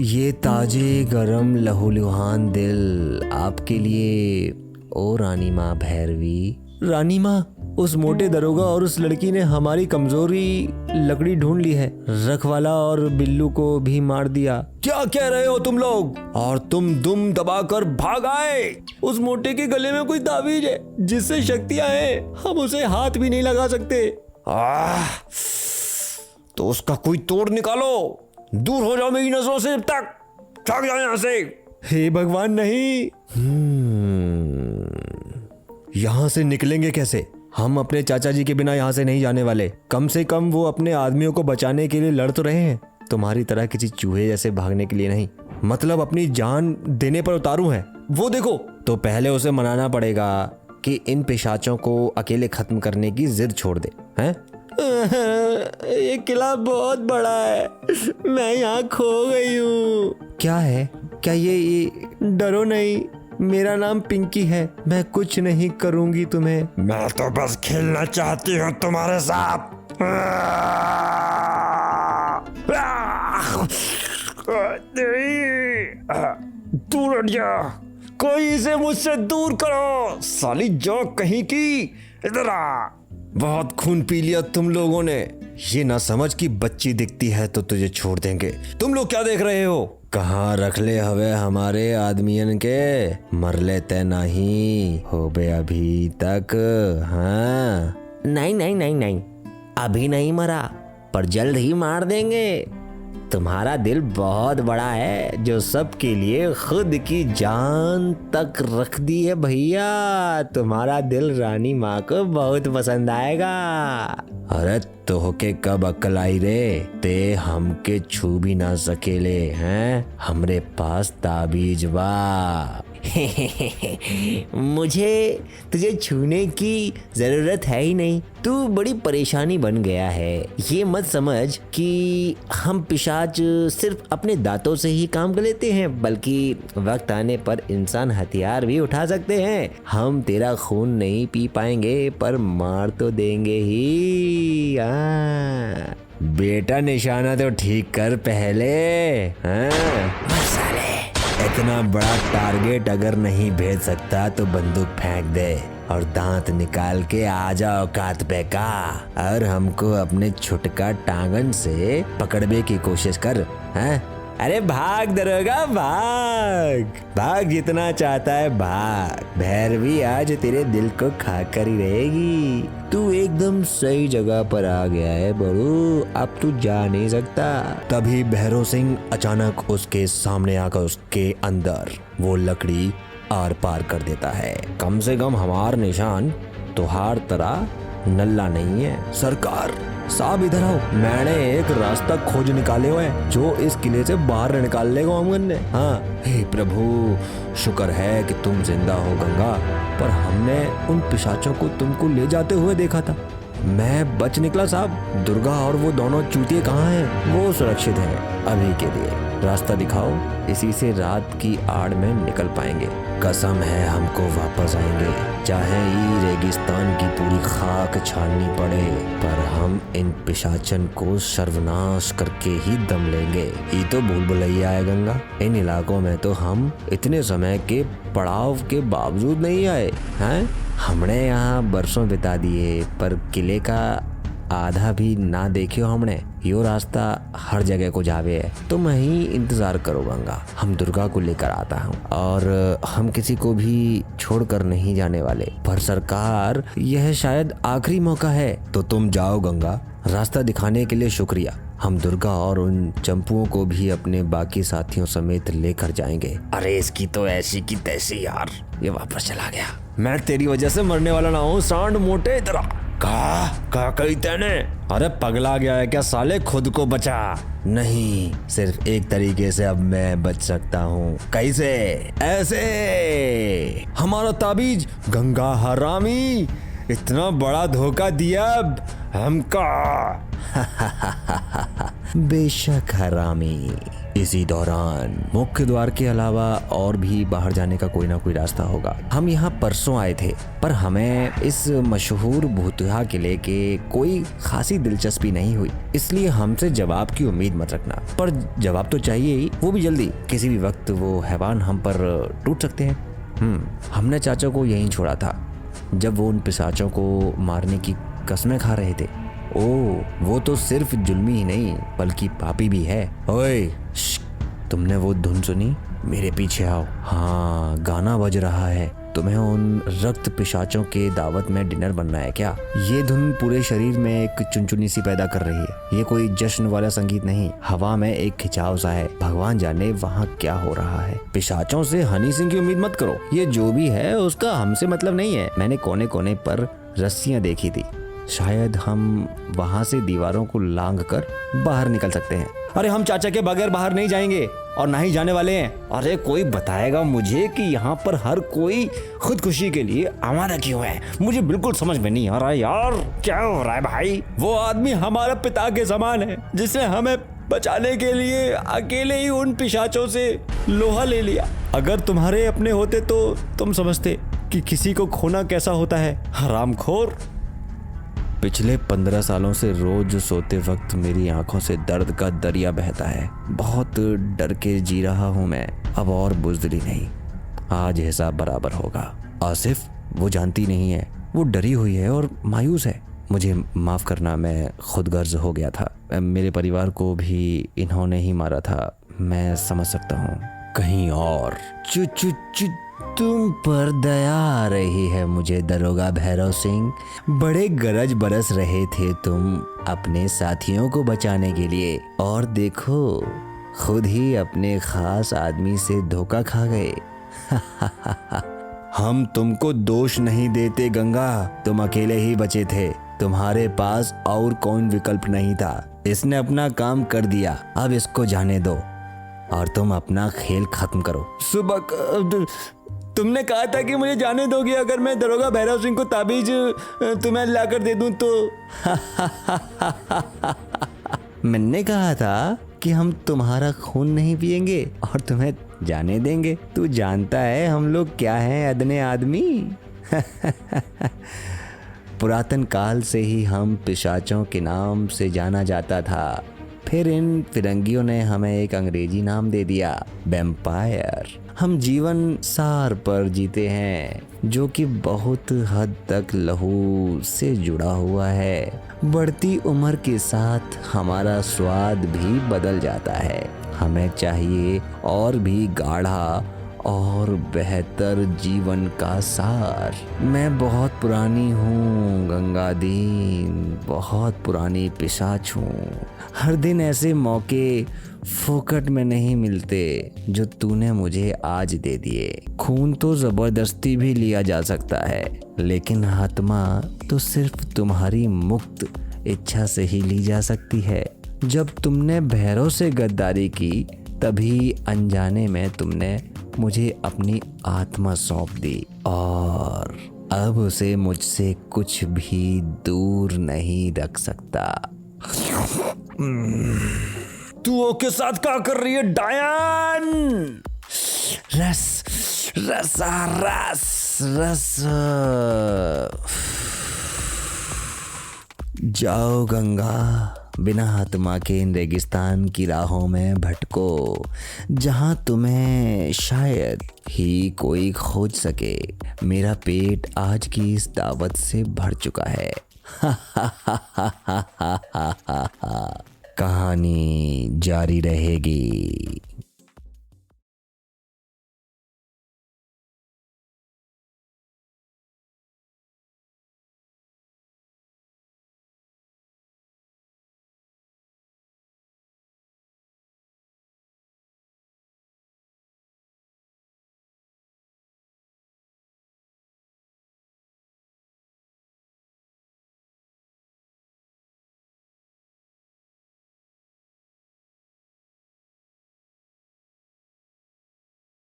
ये ताजे गरम लहूलुहान दिल आपके लिए, ओ रानी माँ भैरवी। रानी माँ, उस मोटे दरोगा और उस लड़की ने हमारी कमजोरी लकड़ी ढूंढ ली है, रखवाला और बिल्लू को भी मार दिया। क्या कह रहे हो तुम लोग? और तुम दुम दबाकर भाग आए। उस मोटे के गले में कोई ताबीज है जिससे शक्तियां हैं, हम उसे हाथ भी नहीं लगा सकते। तो उसका कोई तोड़ निकालो, दूर हो जाओ मेरी नजरों से, तक भाग जाओ यहाँ से। हे भगवान नहीं। यहाँ से निकलेंगे कैसे? हम अपने चाचा जी के बिना यहाँ से नहीं जाने वाले। कम से कम वो अपने आदमियों को बचाने के लिए लड़ तो रहे हैं, तुम्हारी तरह किसी चूहे जैसे भागने के लिए नहीं। मतलब अपनी जान देने पर उतारू है। वो देखो। तो पहले उसे मनाना पड़ेगा कि इन पिशाचों को अकेले खत्म करने की जिद छोड़ दे। हैं? ये किला बहुत बड़ा है, मैं यहाँ खो गई हूँ। क्या है? क्या ये डरो नहीं, मेरा नाम पिंकी है, मैं कुछ नहीं करूंगी तुम्हें। मैं तो बस खेलना चाहती हूँ तुम्हारे साथ। दूर हट जा, कोई इसे मुझसे दूर करो, साली जो कहीं की। इधर आ। बहुत खून पी लिया तुम लोगों ने। ये ना समझ कि बच्ची दिखती है तो तुझे छोड़ देंगे। तुम लोग क्या देख रहे हो? कहाँ रख ले हवे हमारे आदमियन के? मर लेते नहीं हो बे अभी तक? हाँ नहीं नहीं नहीं नहीं, अभी नहीं मरा, पर जल्द ही मार देंगे। तुम्हारा दिल बहुत बड़ा है जो सबके लिए खुद की जान तक रख दी है भैया। तुम्हारा दिल रानी माँ को बहुत पसंद आएगा। अरे तो होके कब अक्ल आई रे? ते हमके छू भी ना सकेले हैं, हमरे पास ताबीज बा। मुझे तुझे छूने की जरूरत है ही नहीं, तू बड़ी परेशानी बन गया है। ये मत समझ कि हम पिशाच सिर्फ अपने दांतों से ही काम कर लेते हैं, बल्कि वक्त आने पर इंसान हथियार भी उठा सकते हैं। हम तेरा खून नहीं पी पाएंगे पर मार तो देंगे ही। बेटा निशाना तो ठीक कर पहले। इतना बड़ा टारगेट अगर नहीं भेज सकता तो बंदूक फेंक दे और दांत निकाल के आ जाओ औकात पे का, और हमको अपने छुटका टांगन से पकड़ने की कोशिश कर। हैं? अरे भाग दरोगा, भाग भाग, जितना चाहता है भाग। भैरवी आज तेरे दिल को खाकर ही रहेगी। तू एकदम सही जगह पर आ गया है बड़ू, अब तू जा नहीं सकता। तभी भैरव सिंह अचानक उसके सामने आकर उसके अंदर वो लकड़ी आर पार कर देता है। कम से कम हमार निशान तुहार तरह नल्ला नहीं है। सरकार साहब इधर आओ, मैंने एक रास्ता खोज निकाले हुए जो इस किले से बाहर निकाल लेगा हमगन ने। हाँ हे प्रभु, शुक्र है कि तुम जिंदा हो गंगा, पर हमने उन पिशाचों को तुमको ले जाते हुए देखा था। मैं बच निकला साहब। दुर्गा और वो दोनों चूतिए कहाँ हैं? वो सुरक्षित हैं अभी के लिए। रास्ता दिखाओ, इसी से रात की आड़ में निकल पाएंगे। कसम है हमको वापस आएंगे, चाहे ये रेगिस्तान की पूरी खाक छाननी पड़े, पर हम इन पिशाचन को सर्वनाश करके ही दम लेंगे। ये तो भूल भुलैया है गंगा, इन इलाकों में तो हम इतने समय के पड़ाव के बावजूद नहीं आए हैं। हमने यहाँ बरसों बिता दिए पर किले का आधा भी ना देखियो हमने। यो रास्ता हर जगह को जावे है, तुम ही इंतजार करो गंगा, हम दुर्गा को लेकर आता हूँ और हम किसी को भी छोड़कर नहीं जाने वाले। पर सरकार यह शायद आखिरी मौका है, तो तुम जाओ गंगा। रास्ता दिखाने के लिए शुक्रिया। हम दुर्गा और उन चंपुओं को भी अपने बाकी साथियों समेत लेकर जाएंगे। अरे इसकी तो ऐसी की तैसी यार, ये वापस चला गया। मैं तेरी वजह से मरने वाला ना हूँ सांड मोटे तेरा। कहा कही तेने? अरे पगला गया है क्या साले? खुद को बचा। नहीं, सिर्फ एक तरीके से अब मैं बच सकता हूँ। कैसे? ऐसे। हमारा ताबीज गंगा हरामी, इतना बड़ा धोखा दिया हमका। बेशक हरामी, इसी दौरान मुख्य द्वार के अलावा और भी बाहर जाने का कोई ना कोई रास्ता होगा। हम यहाँ परसों आए थे, पर हमें इस मशहूर भूतिया किले के कोई खासी दिलचस्पी नहीं हुई, इसलिए हमसे जवाब की उम्मीद मत रखना। पर जवाब तो चाहिए ही, वो भी जल्दी। किसी भी वक्त वो हैवान हम पर टूट सकते हैं। हमने चाचा को यहीं छोड़ा था जब वो उन पिशाचों को मारने की कसमें खा रहे थे। ओह, वो तो सिर्फ जुल्मी ही नहीं बल्कि पापी भी है। ओए, तुमने वो धुन सुनी? मेरे पीछे आओ। हाँ, गाना बज रहा है। तुम्हें उन रक्त पिशाचों के दावत में डिनर बनना है क्या? ये धुन पूरे शरीर में एक चुनचुनी सी पैदा कर रही है। ये कोई जश्न वाला संगीत नहीं, हवा में एक खिंचाव सा है। भगवान जाने वहाँ क्या हो रहा है। पिशाचों से हनी सिंह की उम्मीद मत करो। ये जो भी है उसका हमसे मतलब नहीं है। मैंने कोने कोने पर रस्सियां देखी थी, शायद हम वहाँ से दीवारों को लांघ कर बाहर निकल सकते हैं। अरे हम चाचा के बगैर बाहर नहीं जाएंगे और ना ही जाने वाले हैं। अरे कोई बताएगा मुझे कि यहाँ पर हर कोई खुदकुशी के लिए आवारा क्यों है? मुझे बिल्कुल समझ में नहीं आ रहा यार, क्या हो रहा है भाई? वो आदमी हमारा पिता के समान है जिसने हमें बचाने के लिए अकेले ही उन पिशाचों से लोहा ले लिया। अगर तुम्हारे अपने होते तो तुम समझते कि किसी को खोना कैसा होता है। हरामखोर। पिछले 15 सालों से रोज सोते वक्त मेरी आंखों से दर्द का दरिया बहता है। बहुत डर के जी रहा हूं मैं, अब और बुज़दिली नहीं। आज हिसाब बराबर होगा। आसिफ, वो जानती नहीं है, वो डरी हुई है और मायूस है। मुझे माफ़ करना, मैं खुदगर्ज हो गया था। मेरे परिवार को भी इन्होंने ही मारा था, मैं समझ सकता हूँ। कहीं और चु चु चु तुम पर दया आ रही है मुझे दरोगा भैरव सिंह। बड़े गरज बरस रहे थे तुम अपने साथियों को बचाने के लिए, और देखो खुद ही अपने खास आदमी से धोखा खा गए। हम तुमको दोष नहीं देते गंगा, तुम अकेले ही बचे थे। तुम्हारे पास और कौन विकल्प नहीं था। इसने अपना काम कर दिया, अब इसको जाने दो और तुम अपना खेल खत्म करो। सुबह तुमने कहा था कि मुझे जाने दोगे अगर मैं दरोगा भैरव सिंह को ताबीज तुम्हें लाकर दे दूं तो। मैंने कहा था कि हम तुम्हारा खून नहीं पिएंगे और तुम्हें जाने देंगे। तू जानता है हम लोग क्या हैं, अदने आदमी। पुरातन काल से ही हम पिशाचों के नाम से जाना जाता था। फिर इन फिरंगियों ने हमें एक अंग्रेजी नाम दे दिया, वैम्पायर। हम जीवन सार पर जीते हैं जो कि बहुत हद तक लहू से जुड़ा हुआ है। बढ़ती उम्र के साथ हमारा स्वाद भी बदल जाता है। हमें चाहिए और भी गाढ़ा और बेहतर जीवन का सार। मैं बहुत पुरानी हूँ गंगादीन, बहुत पुरानी पिशाच हूँ। हर दिन ऐसे मौके फोकट में नहीं मिलते जो तूने मुझे आज दे दिए। खून तो जबरदस्ती भी लिया जा सकता है, लेकिन आत्मा तो सिर्फ तुम्हारी मुक्त इच्छा से ही ली जा सकती है। जब तुमने भैरव से गद्दारी की तभी अनजाने में तुमने मुझे अपनी आत्मा सौंप दी, और अब उसे मुझसे कुछ भी दूर नहीं रख सकता। तू ओके साथ क्या कर रही है डायन? रस रसा रस रस। जाओ गंगा, बिना आत्मा के इन रेगिस्तान की राहों में भटको, जहां तुम्हें शायद ही कोई खोज सके। मेरा पेट आज की इस दावत से भर चुका है। कहानी जारी रहेगी।